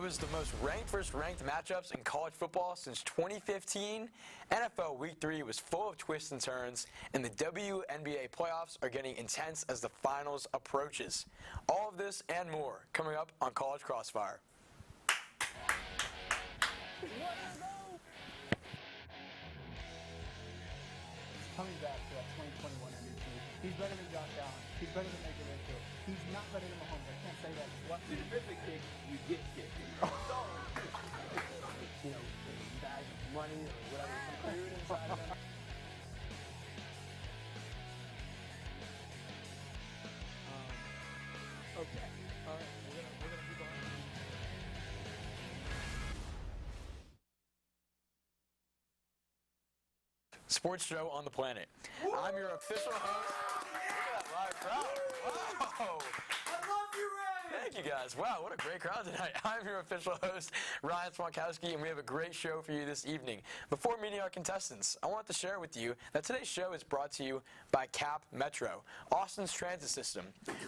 was the most ranked versus ranked matchups in college football since 2015. NFL Week 3 was full of twists and turns, and the WNBA playoffs are getting intense as the finals approaches. All of this and more coming up on College Crossfire. Coming back to that 2021 MVP. He's better than Josh Allen. He's better than Baker Mayfield. He's not better than Mahomes. I can't say that. Once you miss a kick, you get kicked. So, You know, bags of money or whatever, some food inside of them. Okay. All right. We're gonna keep on. Sports show on the planet. I'm your official host. Look at that live crowd. Wow. I love you, Ray! Thank you guys. Wow, what a great crowd tonight. I'm your official host, Ryan Swantkowski, and we have a great show for you this evening. Before meeting our contestants, I want to share with you that today's show is brought to you by Cap Metro, Austin's transit system.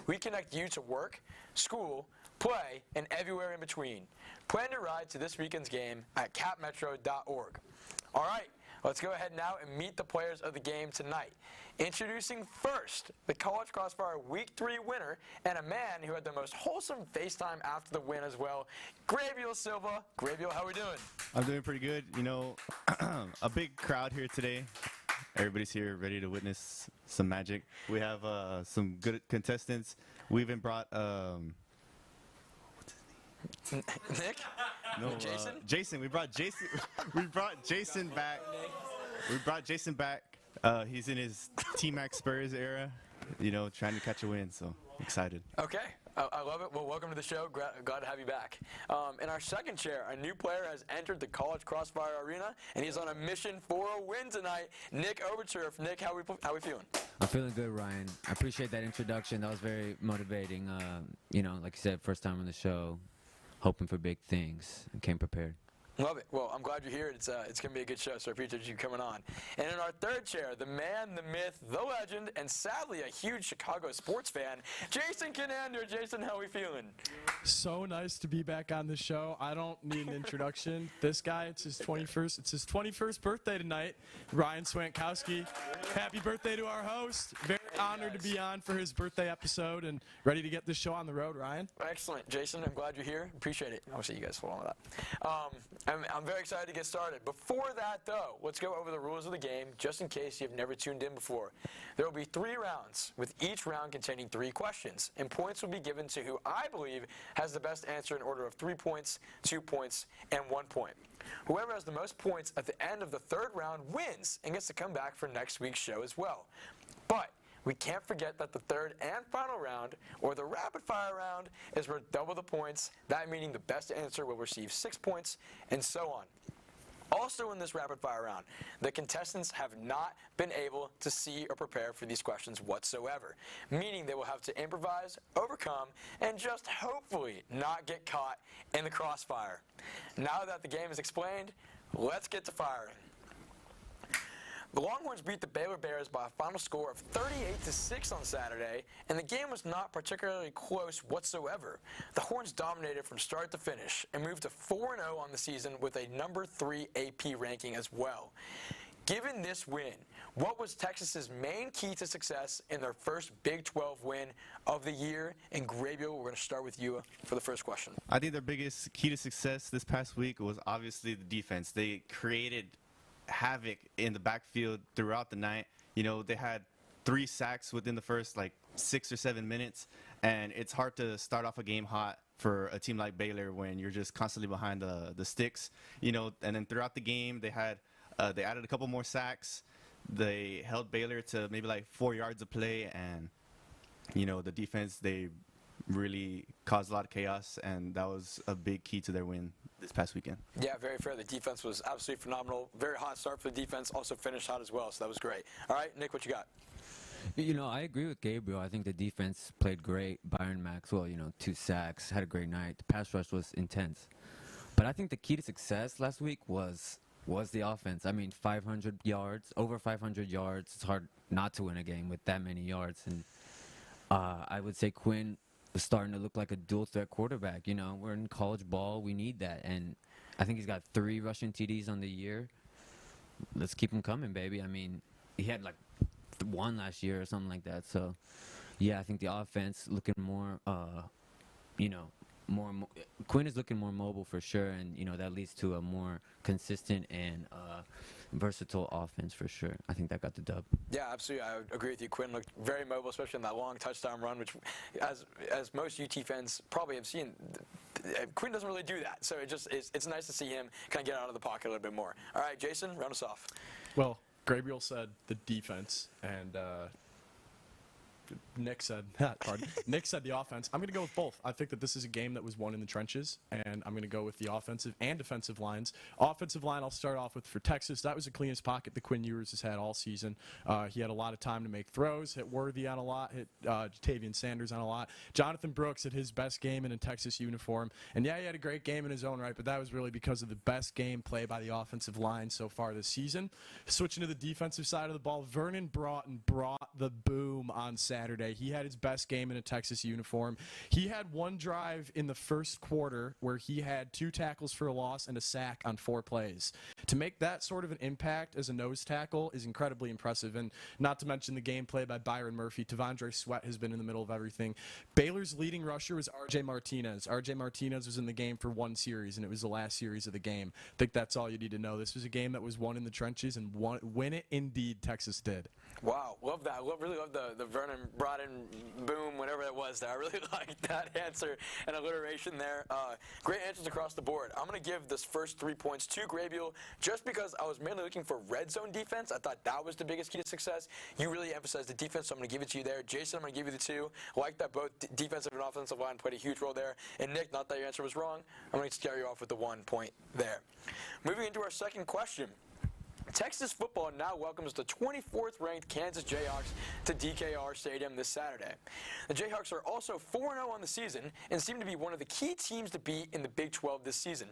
We connect you to work, school, play, and everywhere in between. Plan your ride to this weekend's game at capmetro.org. All right. Let's go ahead now and meet the players of the game tonight. Introducing first, the College Crossfire Week 3 winner and a man who had the most wholesome FaceTime after the win as well, Grabiel Silva. Grabiel, how are we doing? I'm doing pretty good. You know, a big crowd here today. Everybody's here ready to witness some magic. We have some good contestants. We even brought Nick? No, Jason? Jason. We brought Jason. We brought Jason back. We brought Jason back. He's in his T-Max Spurs era, you know, trying to catch a win. So excited. Okay, I love it. Well, welcome to the show. Glad to have you back. In our second chair, a new player has entered the College Crossfire arena, and he's on a mission for a win tonight. Nick Overturf. Nick, how we feeling? I'm feeling good, Ryan. I appreciate that introduction. That was very motivating. You know, like you said, first time on the show. Hoping for big things and came prepared. Love it. Well, I'm glad you're here. It's going to be a good show, so I appreciate you coming on. And in our third chair, the man, the myth, the legend, and sadly a huge Chicago sports fan, Jason Kinander. Jason, how we feeling? So nice to be back on the show. I don't need an introduction. This guy, it's his 21st birthday tonight. Ryan Swantkowski. Happy birthday to our host. Very honored to be on for his birthday episode and ready to get this show on the road, Ryan. Excellent. Jason, I'm glad you're here. Appreciate it. I'll see you guys follow that. I'm very excited to get started. Before that, though, let's go over the rules of the game, just in case you've never tuned in before. There will be 3 rounds, with each round containing 3 questions, and points will be given to who I believe has the best answer in order of 3 points, 2 points, and 1 point. Whoever has the most points at the end of the third round wins and gets to come back for next week's show as well. But we can't forget that the third and final round, or the rapid fire round, is worth double the points, that meaning the best answer will receive 6 points, and so on. Also in this rapid fire round, the contestants have not been able to see or prepare for these questions whatsoever, meaning they will have to improvise, overcome, and just hopefully not get caught in the crossfire. Now that the game is explained, let's get to firing. The Longhorns beat the Baylor Bears by a final score of 38-6 on Saturday, and the game was not particularly close whatsoever. The Horns dominated from start to finish and moved to 4-0 on the season with a number 3 AP ranking as well. Given this win, what was Texas's main key to success in their first Big 12 win of the year? And Grabiel, we're going to start with you for the first question. I think their biggest key to success this past week was obviously the defense. They created havoc in the backfield throughout the night. You know, they had 3 sacks within the first 6 or 7 minutes, and it's hard to start off a game hot for a team like Baylor when you're just constantly behind the sticks. You know, and then throughout the game they added a couple more sacks. They held Baylor to maybe 4 yards of play, and you know, the defense, they really caused a lot of chaos, and that was a big key to their win this past weekend. Yeah, very fair. The defense was absolutely phenomenal. Very hot start for the defense. Also finished hot as well, so that was great. All right, Nick, what you got? You know, I agree with Gabriel. I think the defense played great. Byron Maxwell, you know, 2 sacks, had a great night. The pass rush was intense. But I think the key to success last week was the offense. I mean, 500 yards, over 500 yards. It's hard not to win a game with that many yards. And I would say Quinn starting to look like a dual threat quarterback. You know, we're in college ball. We need that. And I think he's got 3 rushing TDs on the year. Let's keep him coming, baby. I mean, he had like 1 last year or something like that. So, yeah, I think the offense looking more, Quinn is looking more mobile for sure. And, that leads to a more consistent and versatile offense for sure. I think that got the dub. Yeah, absolutely. I agree with you. Quinn looked very mobile, especially in that long touchdown run, which, as most UT fans probably have seen, Quinn doesn't really do that. So it's nice to see him kind of get out of the pocket a little bit more. All right, Jason, round us off. Well, Grabiel said the defense, and Nick said the offense. I'm going to go with both. I think that this is a game that was won in the trenches, and I'm going to go with the offensive and defensive lines. Offensive line, I'll start off with for Texas. That was the cleanest pocket that Quinn Ewers has had all season. He had a lot of time to make throws, hit Worthy on a lot, hit Jatavian Sanders on a lot. Jonathan Brooks had his best game in a Texas uniform. And, yeah, he had a great game in his own right, but that was really because of the best game play by the offensive line so far this season. Switching to the defensive side of the ball, Vernon Broughton brought the boom on Saturday. He had his best game in a Texas uniform. He had 1 drive in the first quarter where he had 2 tackles for a loss and a sack on 4 plays. To make that sort of an impact as a nose tackle is incredibly impressive, and not to mention the gameplay by Byron Murphy. Tavondre Sweat has been in the middle of everything. Baylor's leading rusher was R.J. Martinez. R.J. Martinez was in the game for 1 series, and it was the last series of the game. I think that's all you need to know. This was a game that was won in the trenches, and win it indeed Texas did. Wow, love that. Really love the Vernon Broughton boom, whatever that was there. I really like that answer and alliteration there. Great answers across the board. I'm going to give this first 3 points to Grabiel just because I was mainly looking for red zone defense. I thought that was the biggest key to success. You really emphasized the defense, so I'm going to give it to you there. Jason, I'm going to give you the 2. I like that both defensive and offensive line played a huge role there. And Nick, not that your answer was wrong, I'm going to scare you off with the 1 point there. Moving into our second question. Texas football now welcomes the 24th ranked Kansas Jayhawks to DKR Stadium this Saturday. The Jayhawks are also 4-0 on the season and seem to be one of the key teams to beat in the Big 12 this season.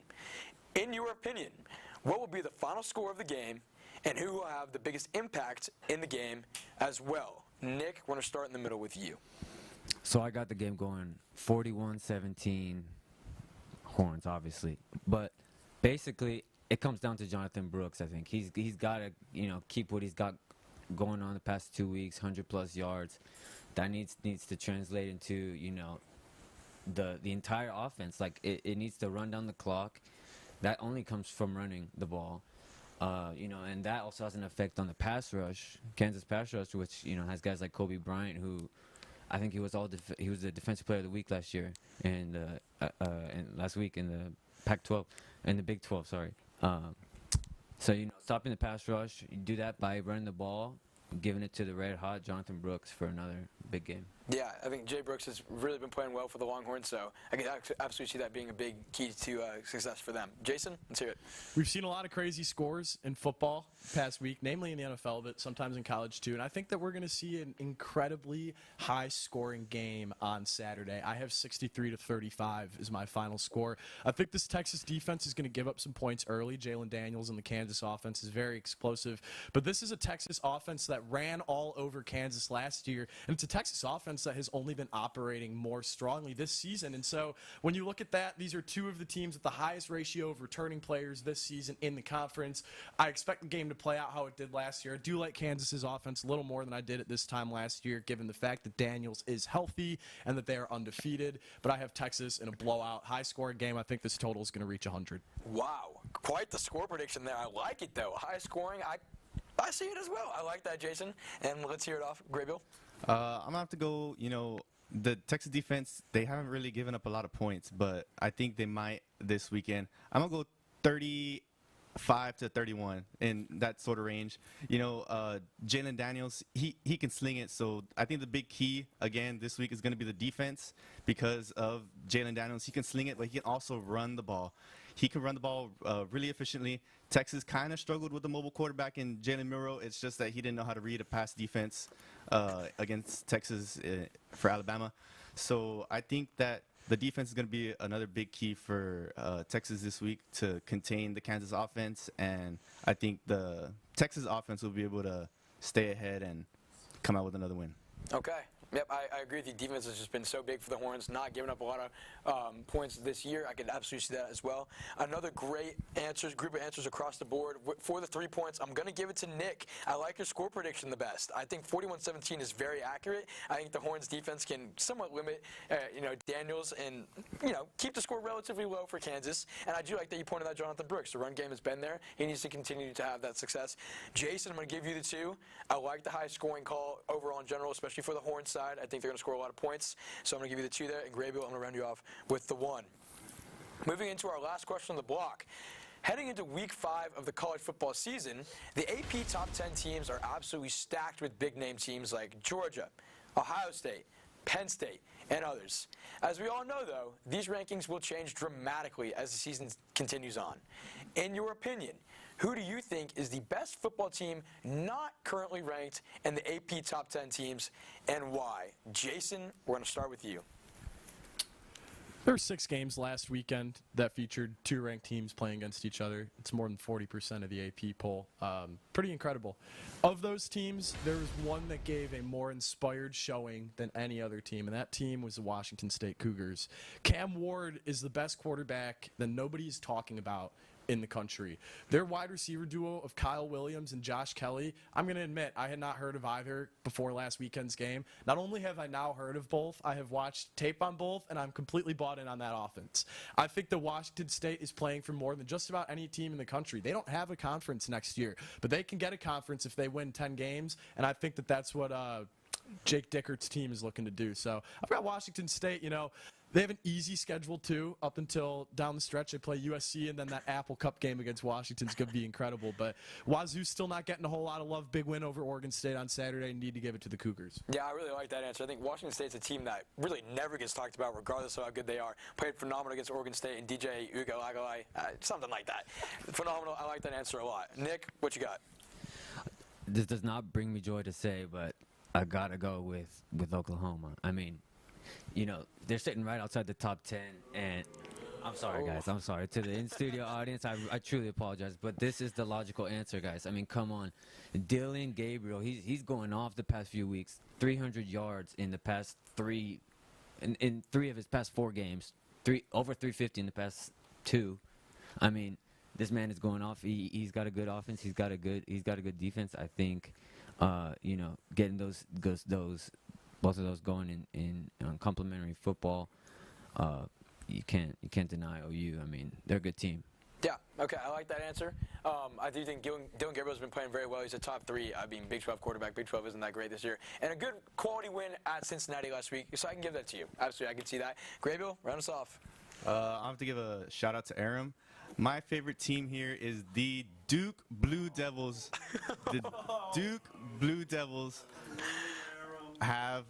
In your opinion, what will be the final score of the game and who will have the biggest impact in the game as well? Nick, I want to start in the middle with you. So I got the game going 41-17 Horns, obviously. But basically, it comes down to Jonathan Brooks, I think. He's got to, keep what he's got going on the past 2 weeks, 100-plus yards. That needs to translate into, the entire offense. Like, it needs to run down the clock. That only comes from running the ball. And that also has an effect on the pass rush, Kansas pass rush, which, has guys like Kobe Bryant, who I think he was the defensive player of the week last year and last week in the Pac-12, in the Big 12, sorry. So, stopping the pass rush, you do that by running the ball, giving it to the red-hot Jonathan Brooks for another big game. Yeah, I think Jay Brooks has really been playing well for the Longhorns, so I can absolutely see that being a big key to success for them. Jason, let's hear it. We've seen a lot of crazy scores in football past week, namely in the NFL, but sometimes in college too. And I think that we're going to see an incredibly high-scoring game on Saturday. I have 63-35 is my final score. I think this Texas defense is going to give up some points early. Jalen Daniels and the Kansas offense is very explosive. But this is a Texas offense that ran all over Kansas last year, and it's a Texas offense that has only been operating more strongly this season. And so when you look at that, these are 2 of the teams with the highest ratio of returning players this season in the conference. I expect the game to play out how it did last year. I do like Kansas's offense a little more than I did at this time last year, given the fact that Daniels is healthy and that they are undefeated. But I have Texas in a blowout, high-scoring game. I think this total is going to reach 100. Wow, quite the score prediction there. I like it, though. High-scoring, I see it as well. I like that, Jason. And let's hear it off. Grabiel? I'm going to have to go, the Texas defense, they haven't really given up a lot of points, but I think they might this weekend. I'm going to go 35-31 in that sort of range. Jalen Daniels, he can sling it, so I think the big key, again, this week is going to be the defense because of Jalen Daniels. He can sling it, but he can also run the ball. He can run the ball really efficiently. Texas kind of struggled with the mobile quarterback in Jalen Milroe. It's just that he didn't know how to read a pass defense against Texas for Alabama. So I think that the defense is going to be another big key for Texas this week to contain the Kansas offense. And I think the Texas offense will be able to stay ahead and come out with another win. Okay. Yep, I agree with you. Defense has just been so big for the Horns, not giving up a lot of points this year. I could absolutely see that as well. Another great group of answers across the board. For the 3 points, I'm going to give it to Nick. I like your score prediction the best. I think 41-17 is very accurate. I think the Horns defense can somewhat limit, Daniels and, keep the score relatively low for Kansas. And I do like that you pointed out Jonathan Brooks. The run game has been there. He needs to continue to have that success. Jason, I'm going to give you the 2. I like the high scoring call overall in general, especially for the Horns side. I think they're going to score a lot of points. So I'm going to give you the 2 there. And Grabiel, I'm going to round you off with the 1. Moving into our last question on the block. Heading into week 5 of the college football season, the AP top 10 teams are absolutely stacked with big-name teams like Georgia, Ohio State, Penn State, and others. As we all know, though, these rankings will change dramatically as the season continues on. In your opinion, who do you think is the best football team not currently ranked in the AP top 10 teams, and why? Jason, we're going to start with you. There were 6 games last weekend that featured 2 ranked teams playing against each other. It's more than 40% of the AP poll. Pretty incredible. Of those teams, there was one that gave a more inspired showing than any other team, and that team was the Washington State Cougars. Cam Ward is the best quarterback that nobody's talking about in the country. Their wide receiver duo of Kyle Williams and Josh Kelly, I'm going to admit, I had not heard of either before last weekend's game. Not only have I now heard of both, I have watched tape on both, and I'm completely bought in on that offense. I think that Washington State is playing for more than just about any team in the country. They don't have a conference next year, but they can get a conference if they win 10 games, and I think that that's what Jake Dickert's team is looking to do. So I've got Washington State, they have an easy schedule, too, up until down the stretch. They play USC, and then that Apple Cup game against Washington is going to be incredible. But Wazoo's still not getting a whole lot of love. Big win over Oregon State on Saturday. Need to give it to the Cougars. Yeah, I really like that answer. I think Washington State's a team that really never gets talked about, regardless of how good they are. Played phenomenal against Oregon State and DJ Uiagalelei, something like that. Phenomenal. I like that answer a lot. Nick, what you got? This does not bring me joy to say, but I got to go with Oklahoma. I mean, they're sitting right outside the top 10, and I'm sorry, guys. I'm sorry. To the in-studio audience, I truly apologize, but this is the logical answer, guys. I mean, come on. Dylan Gabriel, he's going off the past few weeks. 300 yards in the past 3 in 3 of his past 4 games. Over 350 in the past 2. I mean, this man is going off. He's got a good offense. He's got a good defense. I think, getting those both of those going in complementary football, you can't deny OU. I mean, they're a good team. Yeah, okay, I like that answer. I do think Dylan Gabriel's been playing very well. He's a top 3, Big 12 quarterback. Big 12 isn't that great this year. And a good quality win at Cincinnati last week, so I can give that to you. Absolutely, I can see that. Grabiel, round us off. I have to give a shout-out to Aram. My favorite team here is the Duke Blue Devils. The Duke Blue Devils have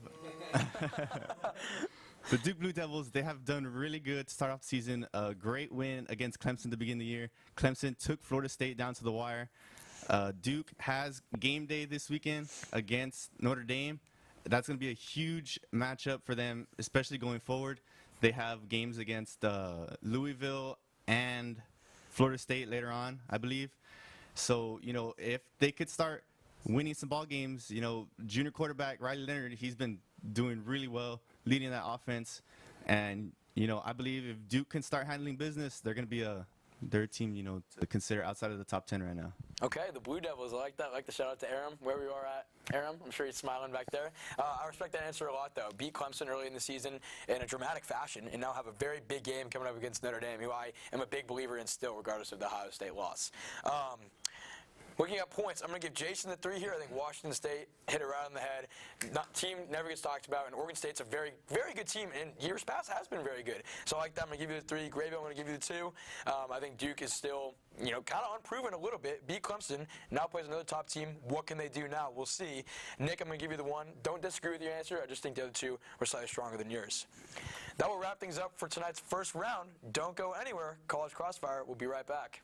the Duke Blue Devils, they have done really good to start off the season. A great win against Clemson at the beginning of the year. Clemson took Florida State down to the wire. Duke has game day this weekend against Notre Dame. That's going to be a huge matchup for them, especially going forward. They have games against Louisville and Florida State later on, I believe. So, if they could start winning some ball games, junior quarterback Riley Leonard, he's been doing really well, leading that offense. And, I believe if Duke can start handling business, they're going to be their team, to consider outside of the top 10 right now. Okay, the Blue Devils, I like that. I like the shout-out to Aram, wherever you are at. Aram, I'm sure he's smiling back there. I respect that answer a lot, though. Beat Clemson early in the season in a dramatic fashion, and now have a very big game coming up against Notre Dame, who I am a big believer in still, regardless of the Ohio State loss. Looking at points, I'm going to give Jason the 3 here. I think Washington State hit it right on the head. Team never gets talked about, and Oregon State's a very, very good team, and years past has been very good. So I like that. I'm going to give you the 3. Grabiel, I'm going to give you the 2. I think Duke is still, kind of unproven a little bit. Beat Clemson, now plays another top team. What can they do now? We'll see. Nick, I'm going to give you the 1. Don't disagree with your answer. I just think the other 2 were slightly stronger than yours. That will wrap things up for tonight's first round. Don't go anywhere. College Crossfire. We'll be right back.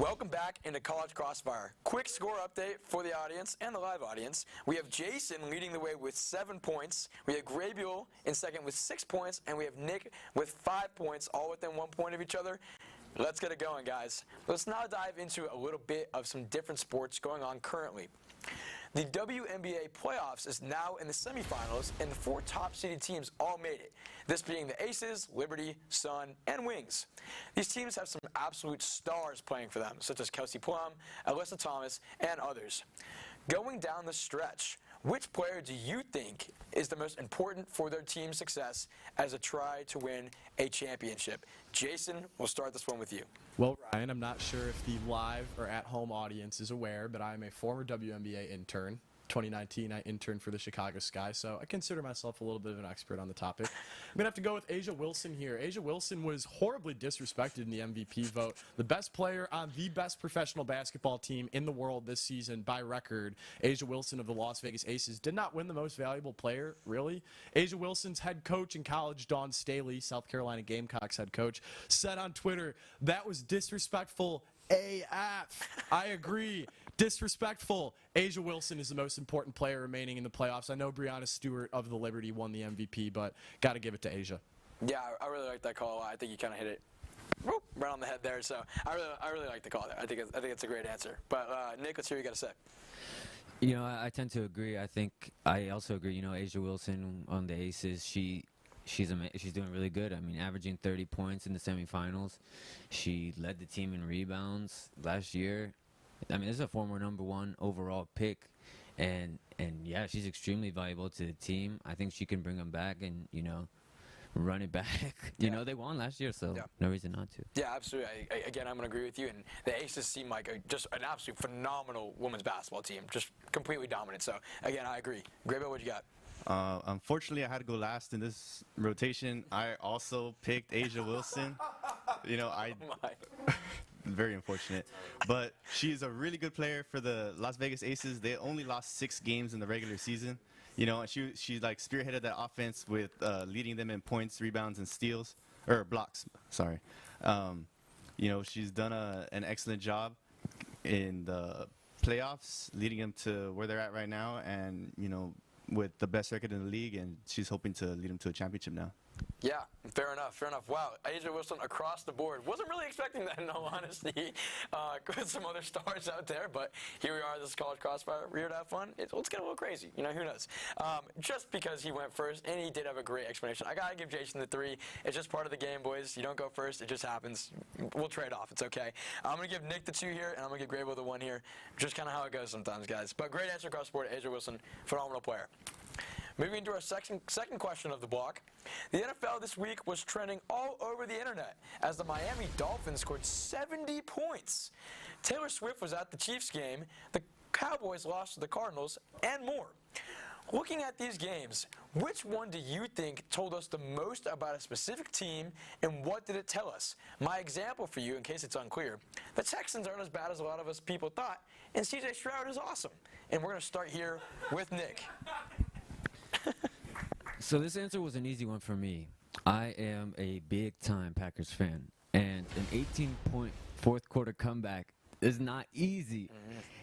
Welcome back into College Crossfire. Quick score update for the audience and the live audience. We have Jason leading the way with 7 points. We have Grabiel in second with 6 points, and we have Nick with 5 points, all within 1 point of each other. Let's get it going, guys. Let's now dive into a little bit of some different sports going on currently. The WNBA playoffs is now in the semifinals, and the 4 top-seeded teams all made it, this being the Aces, Liberty, Sun, and Wings. These teams have some absolute stars playing for them, such as Kelsey Plum, Alyssa Thomas, and others. Going down the stretch, which player do you think is the most important for their team's success as a try to win a championship? Jason, we'll start this one with you. Well, Ryan, I'm not sure if the live or at-home audience is aware, but I'm a former WNBA intern. 2019, I interned for the Chicago Sky, so I consider myself a little bit of an expert on the topic. I'm going to have to go with A'ja Wilson here. A'ja Wilson was horribly disrespected in the MVP vote. The best player on the best professional basketball team in the world this season by record, A'ja Wilson of the Las Vegas Aces, did not win the most valuable player, really. A'ja Wilson's head coach in college, Dawn Staley, South Carolina Gamecocks head coach, said on Twitter, "That was disrespectful AF." I agree. Disrespectful. A'ja Wilson is the most important player remaining in the playoffs. I know Breanna Stewart of the Liberty won the MVP, but got to give it to A'ja. Yeah, I really like that call a lot. I think you kind of hit it right on the head there. So I really like the call there. I think it's a great answer. But Nick, let's hear what you got to say. You know, I tend to agree. I also agree. You know, A'ja Wilson on the Aces, she's doing really good. I mean, averaging 30 points in the semifinals. She led the team in rebounds last year. I mean, this is a former #1 overall pick, and yeah, she's extremely valuable to the team. I think she can bring them back and, you know, run it back. You know, they won last year, so no reason not to. Yeah, absolutely. Again, I'm going to agree with you. And the Aces seem like just an absolute phenomenal women's basketball team, just completely dominant. So, again, I agree. Grabiel, what you got? Unfortunately, I had to go last in this rotation. I also picked A'ja Wilson. You know, very unfortunate. But she's a really good player for the Las Vegas Aces. They only lost 6 games in the regular season. You know, she like spearheaded that offense with leading them in points, rebounds, and steals, or blocks. Sorry. You know, she's done an excellent job in the playoffs, leading them to where they're at right now, and, you know, with the best record in the league, and she's hoping to lead them to a championship now. Yeah, fair enough, fair enough. Wow, A'ja Wilson across the board. Wasn't really expecting that, in all honesty, with some other stars out there, but here we are. This is College Crossfire. We're here to have fun. Let's get a little crazy. You know, who knows? Just because he went first, and he did have a great explanation. I got to give Jason the 3. It's just part of the game, boys. You don't go first. It just happens. We'll trade off. It's okay. I'm going to give Nick the 2 here, and I'm going to give Grabiel the 1 here. Just kind of how it goes sometimes, guys. But great answer across the board. A'ja Wilson, phenomenal player. Moving to our second question of the block. The NFL this week was trending all over the internet as the Miami Dolphins scored 70 points. Taylor Swift was at the Chiefs game, the Cowboys lost to the Cardinals, and more. Looking at these games, which one do you think told us the most about a specific team, and what did it tell us? My example for you, in case it's unclear, the Texans aren't as bad as a lot of us people thought, and CJ Stroud is awesome. And we're going to start here with Nick. So this answer was an easy one for me. I am a big-time Packers fan, and an 18-point fourth-quarter comeback is not easy.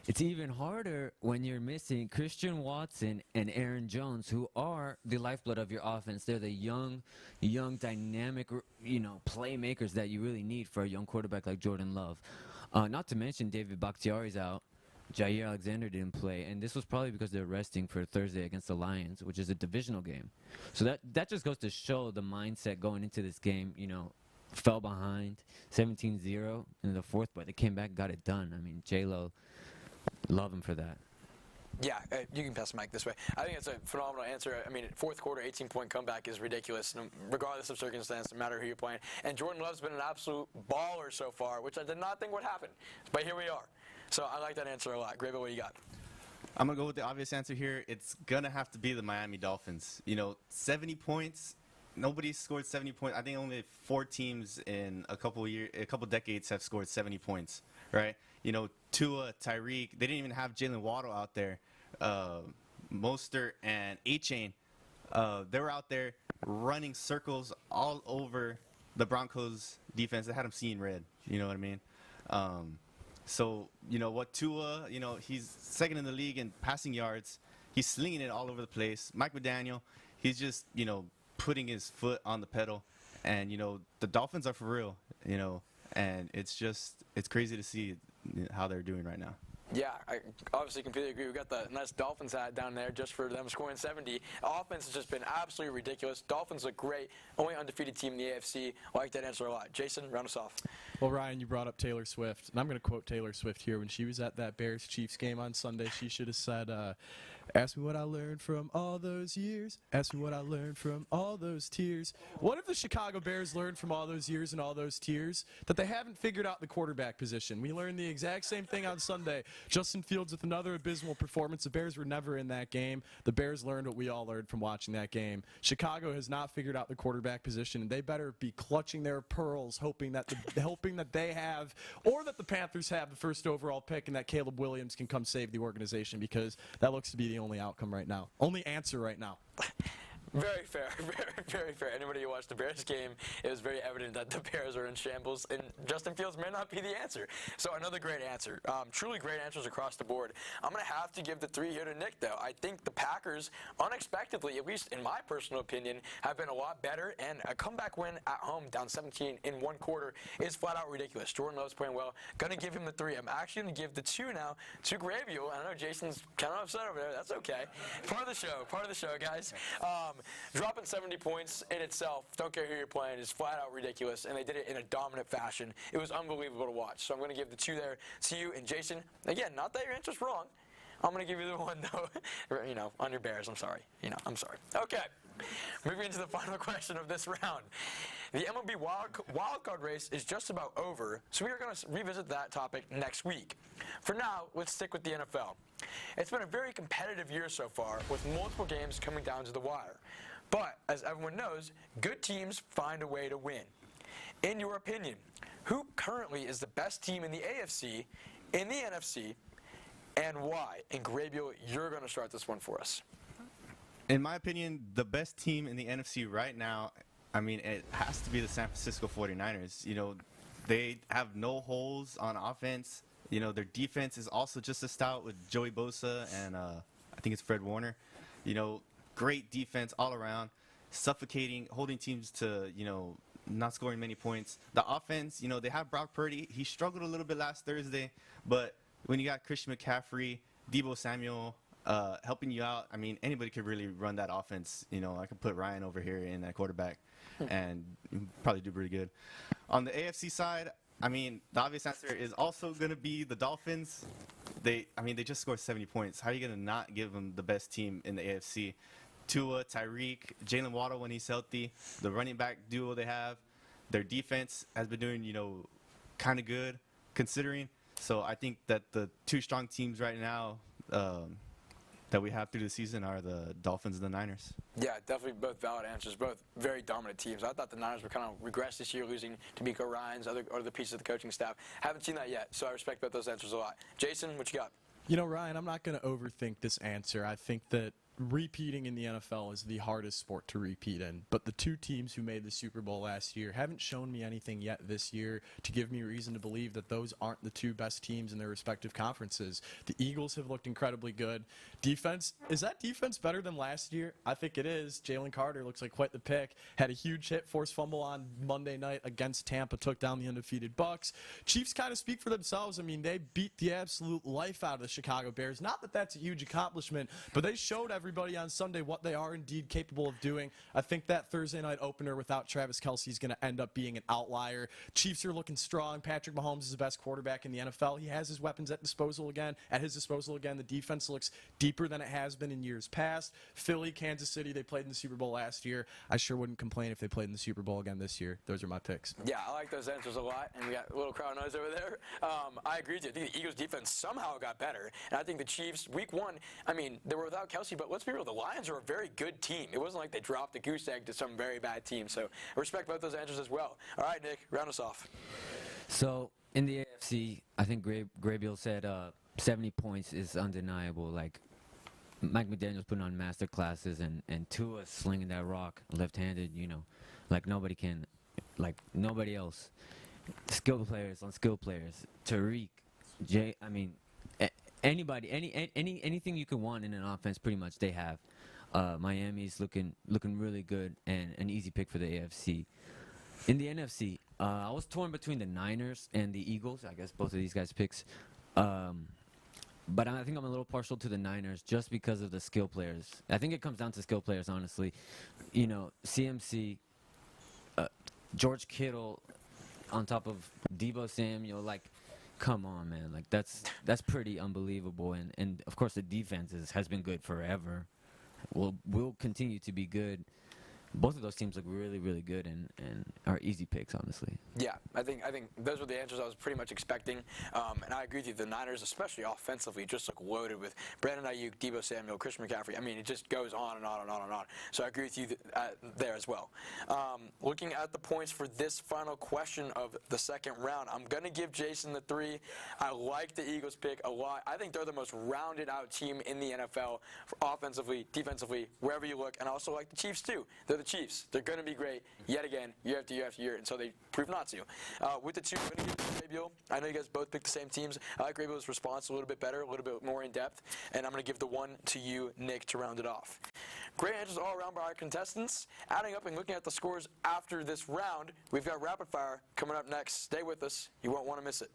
It's even harder when you're missing Christian Watson and Aaron Jones, who are the lifeblood of your offense. They're the young, dynamic, you know, playmakers that you really need for a young quarterback like Jordan Love. Not to mention David Bakhtiari's out. Jair Alexander didn't play, and this was probably because they're resting for Thursday against the Lions, which is a divisional game. So that just goes to show the mindset going into this game. You know, fell behind 17-0 in the fourth, but they came back and got it done. I mean, J-Lo, love him for that. Yeah, you can pass the mic this way. I think it's a phenomenal answer. I mean, fourth quarter, 18-point comeback is ridiculous, regardless of circumstance, no matter who you're playing. And Jordan Love's been an absolute baller so far, which I did not think would happen. But here we are. So I like that answer a lot. Grabiel, what do you got? I'm going to go with the obvious answer here. It's going to have to be the Miami Dolphins. You know, 70 points. Nobody scored 70 points. I think only 4 teams in a couple decades have scored 70 points, right? You know, Tua, Tyreek, they didn't even have Jalen Waddle out there. Mostert and A-Chain, they were out there running circles all over the Broncos defense. They had them seeing red, you know what I mean? So, what Tua, he's second in the league in passing yards. He's slinging it all over the place. Mike McDaniel, he's just, putting his foot on the pedal. And, the Dolphins are for real, and it's crazy to see how they're doing right now. Yeah, I obviously completely agree. We've got the nice Dolphins hat down there just for them scoring 70. Offense has just been absolutely ridiculous. Dolphins look great. Only undefeated team in the AFC. I like that answer a lot. Jason, round us off. Well, Ryan, you brought up Taylor Swift, and I'm going to quote Taylor Swift here. When she was at that Bears-Chiefs game on Sunday, she should have said, ask me what I learned from all those years. Ask me what I learned from all those tears. What if the Chicago Bears learned from all those years and all those tears? That they haven't figured out the quarterback position. We learned the exact same thing on Sunday. Justin Fields with another abysmal performance. The Bears were never in that game. The Bears learned what we all learned from watching that game. Chicago has not figured out the quarterback position, and they better be clutching their pearls, hoping that they have, or that the Panthers have the first overall pick, and that Caleb Williams can come save the organization, because that looks to be the only outcome right now. Only answer right now. Very fair, very fair. Anybody who watched the Bears game, it was very evident that the Bears are in shambles, and Justin Fields may not be the answer. So another great answer. Truly great answers across the board. I'm going to have to give the 3 here to Nick, though. I think the Packers, unexpectedly, at least in my personal opinion, have been a lot better, and a comeback win at home, down 17 in one quarter, is flat out ridiculous. Jordan Love's playing well. Going to give him the 3. I'm actually going to give the 2 now to Grabiel. I know Jason's kind of upset over there. That's okay. Part of the show, guys. Dropping 70 points in itself, don't care who you're playing, is flat out ridiculous, and they did it in a dominant fashion. It was unbelievable to watch. So I'm going to give the 2 there to you. And Jason, again, not that your answer's wrong. I'm going to give you the 1, though, on your Bears. I'm sorry. I'm sorry. Okay. Moving into the final question of this round. The MLB wildcard race is just about over, so we are going to revisit that topic next week. For now, let's stick with the NFL. It's been a very competitive year so far, with multiple games coming down to the wire. But, as everyone knows, good teams find a way to win. In your opinion, who currently is the best team in the AFC, in the NFC, and why? And Grabiel, you're going to start this one for us. In my opinion, the best team in the NFC right now, it has to be the San Francisco 49ers. They have no holes on offense. Their defense is also just as stout with Joey Bosa and I think it's Fred Warner. Great defense all around, suffocating, holding teams to, not scoring many points. The offense, they have Brock Purdy. He struggled a little bit last Thursday, but when you got Christian McCaffrey, Deebo Samuel helping you out, anybody could really run that offense. I could put Ryan over here in that quarterback and probably do pretty good. On the AFC side, the obvious answer is also going to be the Dolphins. They just scored 70 points. How are you going to not give them the best team in the AFC? Tua, Tyreek, Jalen Waddle when he's healthy, the running back duo they have. Their defense has been doing, kind of good considering. So I think that the 2 strong teams right now that we have through the season are the Dolphins and the Niners. Yeah, definitely both valid answers, both very dominant teams. I thought the Niners were kind of regressed this year, losing to Miko Ryans, other pieces of the coaching staff. Haven't seen that yet, so I respect both those answers a lot. Jason, what you got? Ryan, I'm not going to overthink this answer. I think that repeating in the NFL is the hardest sport to repeat in, but the 2 teams who made the Super Bowl last year haven't shown me anything yet this year to give me reason to believe that those aren't the 2 best teams in their respective conferences. The Eagles have looked incredibly good. Defense, is that defense better than last year? I think it is. Jalen Carter looks like quite the pick. Had a huge hit, forced fumble on Monday night against Tampa, took down the undefeated Bucks. Chiefs kind of speak for themselves. They beat the absolute life out of the Chicago Bears. Not that that's a huge accomplishment, but they showed everybody on Sunday what they are indeed capable of doing. I think that Thursday night opener without Travis Kelce is going to end up being an outlier. Chiefs are looking strong. Patrick Mahomes is the best quarterback in the NFL. He has his weapons at his disposal again. The defense looks deeper than it has been in years past. Philly, Kansas City, they played in the Super Bowl last year. I sure wouldn't complain if they played in the Super Bowl again this year. Those are my picks. Yeah, I like those answers a lot, and we got a little crowd noise over there. I agree with you. I think the Eagles' defense somehow got better, and I think the Chiefs, week 1, they were without Kelce, but let's be real, the Lions are a very good team. It wasn't like they dropped a goose egg to some very bad team, so I respect both those answers as well. All right, Nick, round us off. So, in the AFC, I think Grabiel said 70 points is undeniable. Like, Mike McDaniel's putting on master classes, and Tua slinging that rock left-handed, like nobody else. Skilled players on skilled players. Tariq Anybody, anything you could want in an offense, pretty much they have. Miami's looking really good and an easy pick for the AFC. In the NFC, I was torn between the Niners and the Eagles. I guess both of these guys' picks. But I think I'm a little partial to the Niners just because of the skill players. I think it comes down to skill players, honestly. CMC, George Kittle, on top of Deebo Samuel, come on, man. That's pretty unbelievable. And of course, the defense has been good forever. Will continue to be good. Both of those teams look really, really good and are easy picks, honestly. Yeah, I think those were the answers I was pretty much expecting. And I agree with you. The Niners, especially offensively, just look loaded with Brandon Ayuk, Deebo Samuel, Christian McCaffrey. I mean, it just goes on and on and on and on. So I agree with you there as well. Looking at the points for this final question of the second round, I'm going to give Jason the 3. I like the Eagles pick a lot. I think they're the most rounded out team in the NFL, offensively, defensively, wherever you look. And I also like the Chiefs, too. They're the Chiefs. They're going to be great yet again, year after year after year, until they prove not to. With the 2, I'm going to give Grabiel. I know you guys both picked the same teams. I like Grabiel's response a little bit better, a little bit more in depth, and I'm going to give the 1 to you, Nick, to round it off. Great answers all around by our contestants. Adding up and looking at the scores after this round, we've got rapid fire coming up next. Stay with us. You won't want to miss it.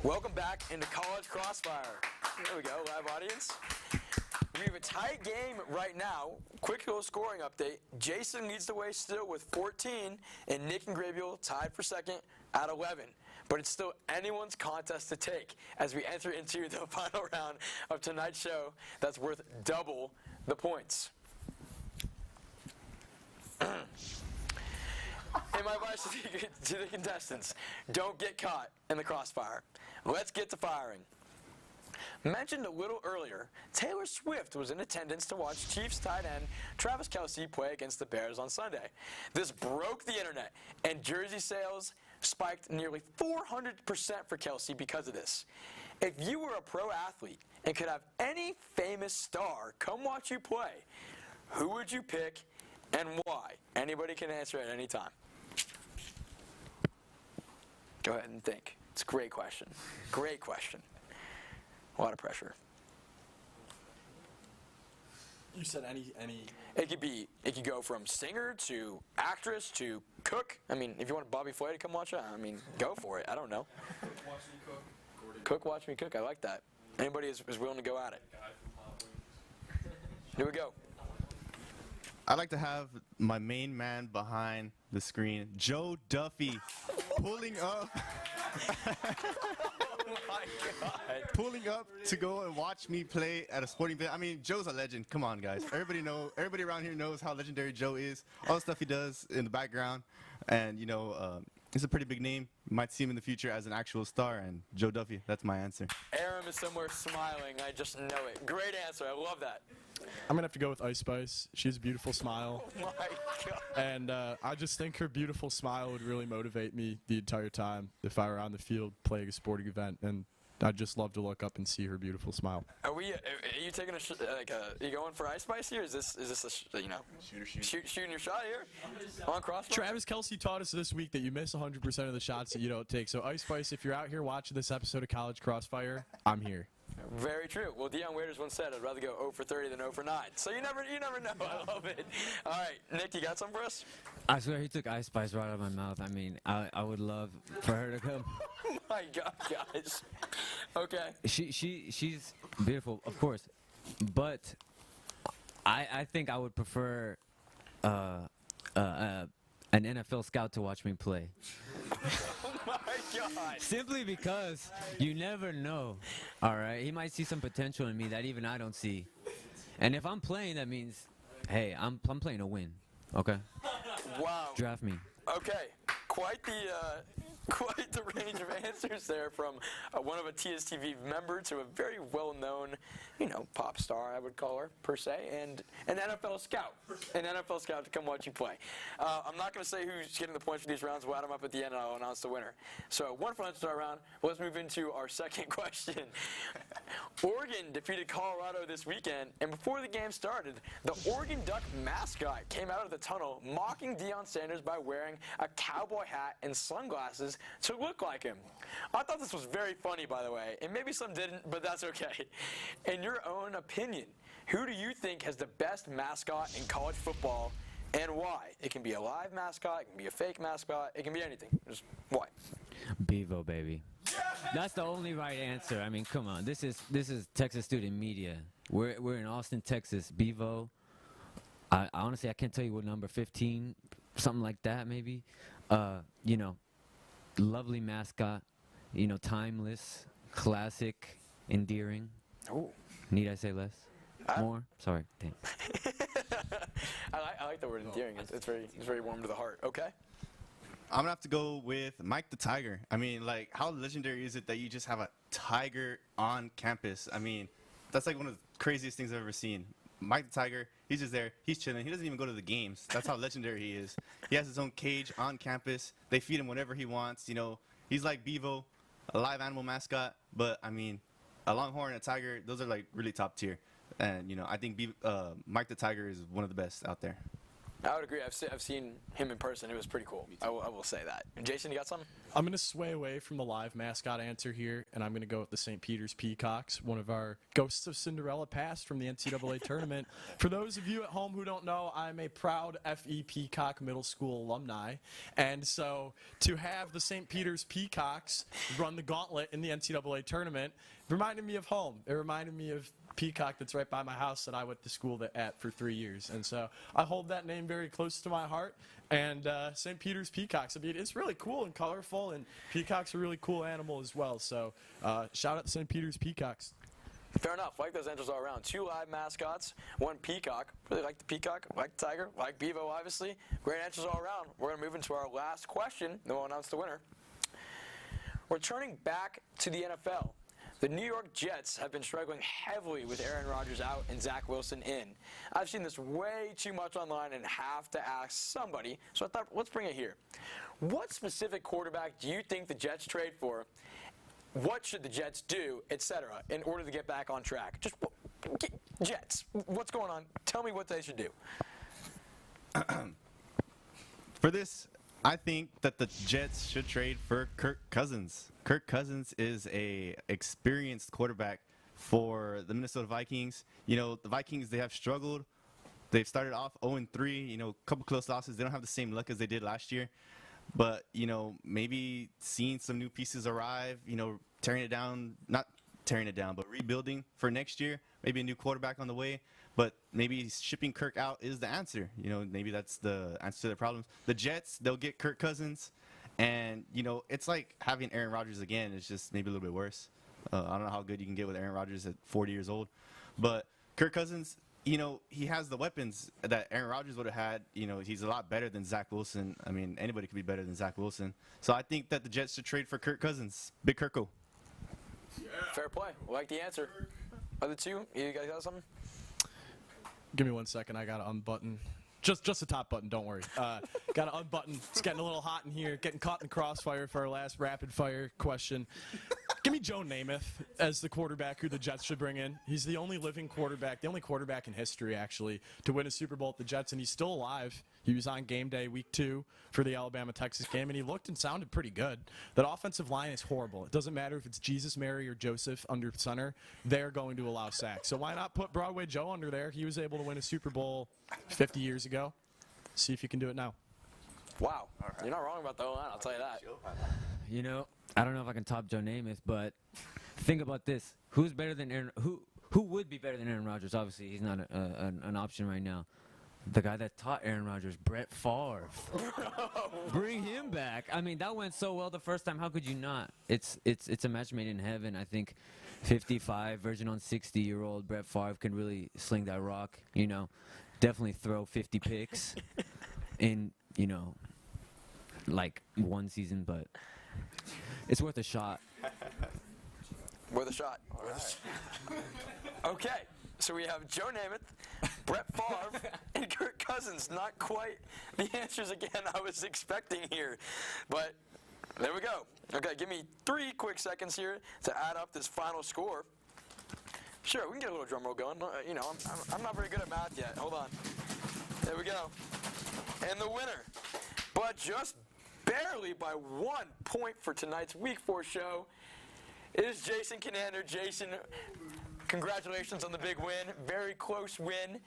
Welcome back into College Crossfire. There we go, live audience. We have a tight game right now. Quick little scoring update. Jason leads the way still with 14, and Nick and Grabiel tied for second at 11. But it's still anyone's contest to take as we enter into the final round of tonight's show that's worth double the points. And my advice to the contestants, don't get caught in the crossfire. Let's get to firing. Mentioned a little earlier, Taylor Swift was in attendance to watch Chiefs tight end Travis Kelce play against the Bears on Sunday. This broke the internet, and jersey sales spiked nearly 400% for Kelce because of this. If you were a pro athlete and could have any famous star come watch you play, who would you pick and why? Anybody can answer at any time. Go ahead and think. It's a great question. Great question. A lot of pressure. You said any. It could go from singer to actress to cook. I mean, if you want Bobby Flay to come watch it, I mean, go for it. I don't know. Watch me cook. Cook, watch me cook. I like that. Anybody is willing to go at it. Here we go. I'd like to have my main man behind the screen, Joe Duffy, pulling up. my God. Pulling up to go and watch me play at a sporting event. I mean, Joe's a legend. Come on, guys. Everybody around here knows how legendary Joe is. All the stuff he does in the background, and he's a pretty big name. You might see him in the future as an actual star. And Joe Duffy, that's my answer. Aram is somewhere smiling. I just know it. Great answer. I love that. I'm gonna have to go with Ice Spice. She has a beautiful smile, Oh my God. and I just think her beautiful smile would really motivate me the entire time if I were on the field playing a sporting event, and I'd just love to look up and see her beautiful smile. Are you taking are you going for Ice Spice here? Is this shooting your shot here on Crossfire? Travis Kelce taught us this week that you miss 100% of the shots that you don't take. So Ice Spice, if you're out here watching this episode of College Crossfire, I'm here. Very true. Well, Deion Waiters once said, "I'd rather go 0 for 30 than 0 for 9." So you never know. I love it. All right, Nick, you got something for us? I swear he took Ice Spice right out of my mouth. I mean, I would love for her to come. Oh my God, guys. Okay. She's beautiful, of course, but I think I would prefer an NFL scout to watch me play. Oh my God. Simply because you never know. All right, he might see some potential in me that even I don't see. And if I'm playing, that means, hey, I'm playing to win. Okay, Wow. draft me. Okay. Quite the range of answers there from one of a TSTV member to a very well-known, pop star, I would call her, per se, and an NFL scout. An NFL scout to come watch you play. I'm not going to say who's getting the points for these rounds. We'll add them up at the end, and I'll announce the winner. So, one front star round. Let's move into our second question. Oregon defeated Colorado this weekend, and before the game started, the Oregon Duck mascot came out of the tunnel mocking Deion Sanders by wearing a cowboy hat and sunglasses to look like him. I thought this was very funny, by the way, and maybe some didn't, but that's okay. In your own opinion, who do you think has the best mascot in college football, and why? It can be a live mascot, it can be a fake mascot, it can be anything. Just why? Bevo, baby. That's the only right answer. I mean, come on. This is Texas Student Media. We're in Austin, Texas. Bevo. I honestly, I can't tell you what number, 15, something like that, maybe. Lovely mascot. Timeless, classic, endearing. Oh. Need I say less? More? Sorry. Damn. I like the word endearing. It's very warm to the heart. Okay. I'm going to have to go with Mike the Tiger. I mean, how legendary is it that you just have a tiger on campus? I mean, that's like one of the craziest things I've ever seen. Mike the Tiger, he's just there. He's chilling. He doesn't even go to the games. That's how legendary he is. He has his own cage on campus. They feed him whatever he wants. He's like Bevo, a live animal mascot. But, I mean, a longhorn and a tiger, those are, really top tier. And, I think Mike the Tiger is one of the best out there. I would agree. I've seen him in person. It was pretty cool. I will say that. Jason, you got something? I'm going to sway away from the live mascot answer here, and I'm going to go with the St. Peter's Peacocks, one of our Ghosts of Cinderella past from the NCAA tournament. For those of you at home who don't know, I'm a proud FE Peacock Middle School alumni, and so to have the St. Peter's Peacocks run the gauntlet in the NCAA tournament reminded me of home. It reminded me of Peacock that's right by my house that I went to school at for 3 years. And so I hold that name very close to my heart. And St. Peter's Peacocks, I mean, it's really cool and colorful, and peacock's a really cool animal as well. So shout out to St. Peter's Peacocks. Fair enough. Like those answers all around. 2 live mascots, 1 peacock. Really like the peacock, like the tiger, like Bevo, obviously. Great answers all around. We're going to move into our last question, then we'll announce the winner. Returning back to the NFL. The New York Jets have been struggling heavily with Aaron Rodgers out and Zach Wilson in. I've seen this way too much online and have to ask somebody, so I thought, let's bring it here. What specific quarterback do you think the Jets trade for? What should the Jets do, etc., in order to get back on track? Just Jets, what's going on? Tell me what they should do. For this, I think that the Jets should trade for Kirk Cousins. Kirk Cousins is a experienced quarterback for the Minnesota Vikings. The Vikings, they have struggled. They've started off 0-3, a couple close losses. They don't have the same luck as they did last year. But, maybe seeing some new pieces arrive, tearing it down, not tearing it down, but rebuilding for next year. Maybe a new quarterback on the way. But maybe shipping Kirk out is the answer. Maybe that's the answer to their problems. The Jets, they'll get Kirk Cousins, And, you know, it's like having Aaron Rodgers again. It's just maybe a little bit worse. I don't know how good you can get with Aaron Rodgers at 40 years old. But Kirk Cousins, you know, he has the weapons that Aaron Rodgers would have had. You know, he's a lot better than Zach Wilson. I mean, anybody could be better than Zach Wilson. So I think that the Jets should trade for Kirk Cousins. Big Kirko. Fair play. I like the answer. Other two, you guys got something? Give me 1 second. I got to unbutton. Just the top button, don't worry. Got to unbutton. It's getting a little hot in here. Getting caught in the crossfire for our last rapid fire question. Give me Joe Namath as the quarterback who the Jets should bring in. He's the only living quarterback, the only quarterback in history, actually, to win a Super Bowl at the Jets, and he's still alive. He was on game day week 2 for the Alabama-Texas game, and he looked and sounded pretty good. That offensive line is horrible. It doesn't matter if it's Jesus, Mary, or Joseph under center. They're going to allow sacks. So why not put Broadway Joe under there? He was able to win a Super Bowl 50 years ago. See if you can do it now. Wow. You're not wrong about the O-line, I'll tell you that. You know, I don't know if I can top Joe Namath, but think about this: who's better than Aaron? Who would be better than Aaron Rodgers? Obviously, he's not an option right now. The guy that taught Aaron Rodgers, Brett Favre. Bring him back. I mean, that went so well the first time. How could you not? It's a match made in heaven. I think 55, version on 60-year-old Brett Favre can really sling that rock. You know, definitely throw 50 picks in, you know, like one season, but it's worth a shot. Worth a shot. Okay, so we have Joe Namath, Brett Favre, and Kirk Cousins. Not quite the answers again I was expecting here, but there we go. Okay, give me 3 quick seconds here to add up this final score. Sure, we can get a little drum roll going. You know, I'm not very good at math yet. Hold on. There we go. And the winner, but just barely by 1 point for tonight's Week 4 show, is Jason Kinander. Jason, congratulations on the big win. Very close win.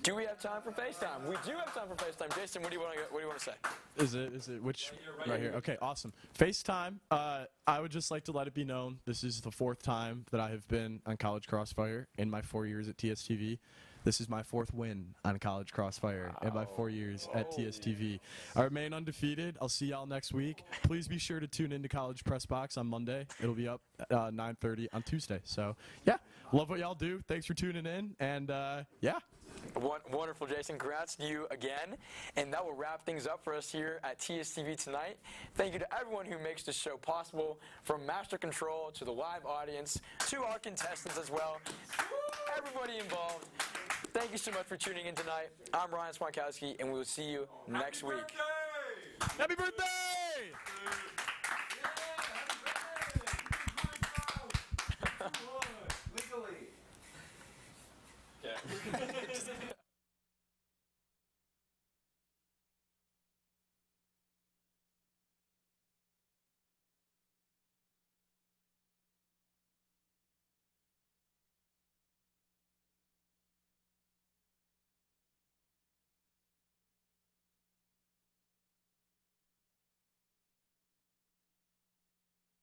Do we have time for FaceTime? We do have time for FaceTime. Jason, what do you want to say? Is it which right here? Okay, awesome. FaceTime. I would just like to let it be known this is the 4th time that I have been on College Crossfire in my 4 years at TSTV. This is my 4th win on College Crossfire in my 4 years at TSTV. I remain undefeated. I'll see y'all next week. Please be sure to tune into College Press Box on Monday. It'll be up 9:30 on Tuesday. So, yeah, love what y'all do. Thanks for tuning in. And, yeah. Wonderful, Jason. Congrats to you again. And that will wrap things up for us here at TSTV tonight. Thank you to everyone who makes this show possible, from Master Control to the live audience to our contestants as well. Everybody involved. Thank you so much for tuning in tonight. I'm Ryan Swantkowski, and we will see you next week. Happy birthday!